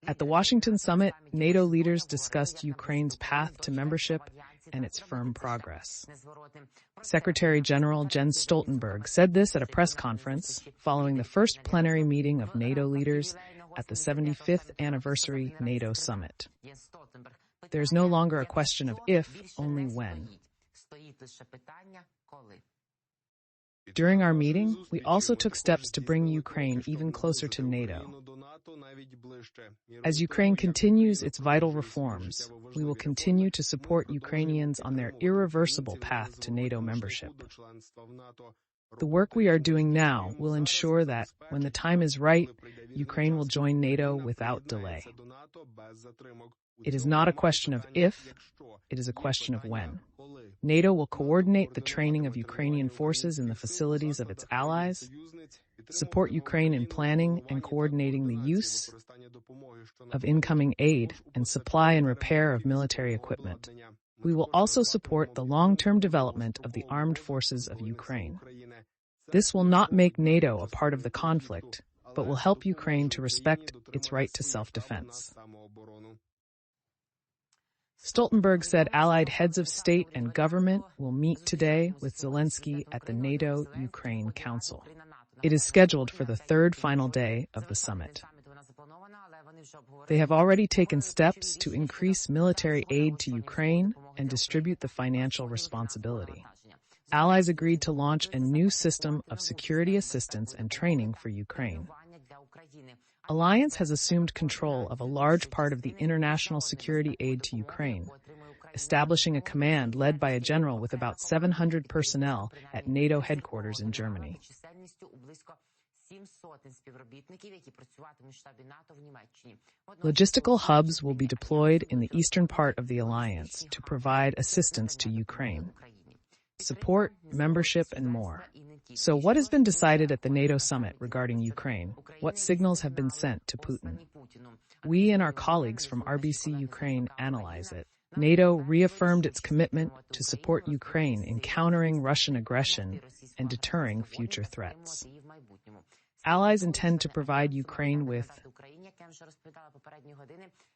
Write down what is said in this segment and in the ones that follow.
At the Washington summit, NATO leaders discussed Ukraine's path to membership and its firm progress. Secretary General Jens Stoltenberg said this at a press conference following the first plenary meeting of NATO leaders at the 75th anniversary NATO summit. There is no longer a question of if, only when. During our meeting, we also took steps to bring Ukraine even closer to NATO. As Ukraine continues its vital reforms, we will continue to support Ukrainians on their irreversible path to NATO membership. The work we are doing now will ensure that, when the time is right, Ukraine will join NATO without delay. It is not a question of if, it is a question of when. NATO will coordinate the training of Ukrainian forces in the facilities of its allies, support Ukraine in planning and coordinating the use of incoming aid and supply and repair of military equipment. We will also support the long-term development of the armed forces of Ukraine. This will not make NATO a part of the conflict, but will help Ukraine to respect its right to self-defense. Stoltenberg said allied heads of state and government will meet today with Zelensky at the NATO-Ukraine Council. It is scheduled for the third final day of the summit. They have already taken steps to increase military aid to Ukraine and distribute the financial responsibility. Allies agreed to launch a new system of security assistance and training for Ukraine. Alliance has assumed control of a large part of the international security aid to Ukraine, establishing a command led by a general with about 700 personnel at NATO headquarters in Germany. Logistical hubs will be deployed in the eastern part of the alliance to provide assistance to Ukraine, support, membership, and more. So what has been decided at the NATO summit regarding Ukraine? What signals have been sent to Putin? We and our colleagues from RBC Ukraine analyze it. NATO reaffirmed its commitment to support Ukraine in countering Russian aggression and deterring future threats. Allies intend to provide Ukraine with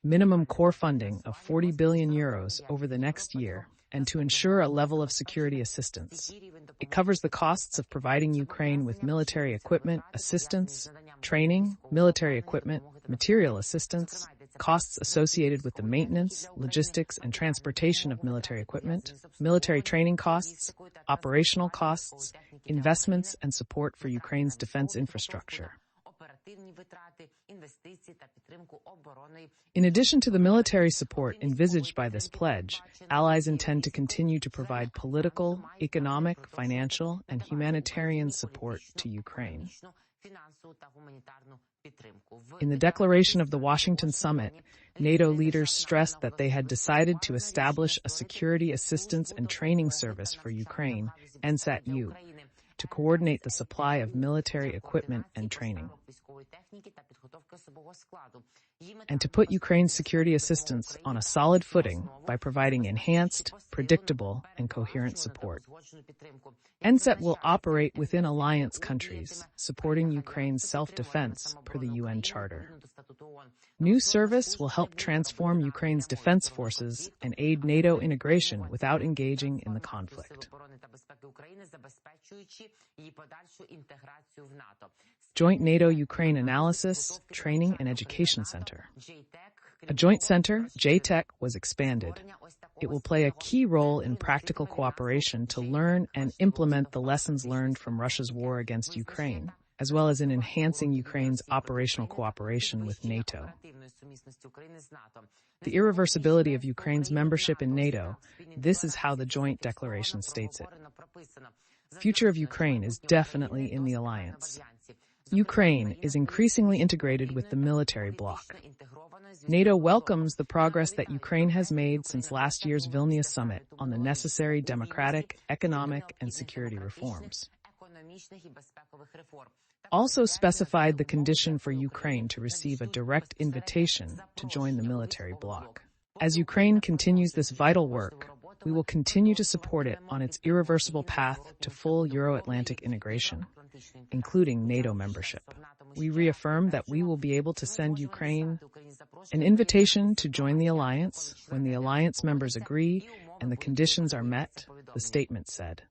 minimum core funding of 40 billion euros over the next year and to ensure a level of security assistance. It covers the costs of providing Ukraine with military equipment, assistance, training, military equipment, material assistance, costs associated with the maintenance, logistics, and transportation of military equipment, military training costs, operational costs, investments and support for Ukraine's defense infrastructure. In addition to the military support envisaged by this pledge, allies intend to continue to provide political, economic, financial, and humanitarian support to Ukraine. In the declaration of the Washington summit, NATO leaders stressed that they had decided to establish a security assistance and training service for Ukraine, NSAT-U, to coordinate the supply of military equipment and training, and to put Ukraine's security assistance on a solid footing by providing enhanced, predictable, and coherent support. NSAT will operate within alliance countries, supporting Ukraine's self-defense per the UN Charter. New service will help transform Ukraine's defense forces and aid NATO integration without engaging in the conflict. Joint NATO-Ukraine Analysis, Training and Education Center. A joint center, JTEC, was expanded. It will play a key role in practical cooperation to learn and implement the lessons learned from Russia's war against Ukraine, as well as in enhancing Ukraine's operational cooperation with NATO. The irreversibility of Ukraine's membership in NATO, this is how the joint declaration states it. Future of Ukraine is definitely in the alliance. Ukraine is increasingly integrated with the military bloc. NATO welcomes the progress that Ukraine has made since last year's Vilnius summit on the necessary democratic, economic, and security reforms. Also specified the condition for Ukraine to receive a direct invitation to join the military bloc. As Ukraine continues this vital work, we will continue to support it on its irreversible path to full Euro-Atlantic integration. including NATO membership. We reaffirm that we will be able to send Ukraine an invitation to join the alliance when the alliance members agree and the conditions are met, the statement said.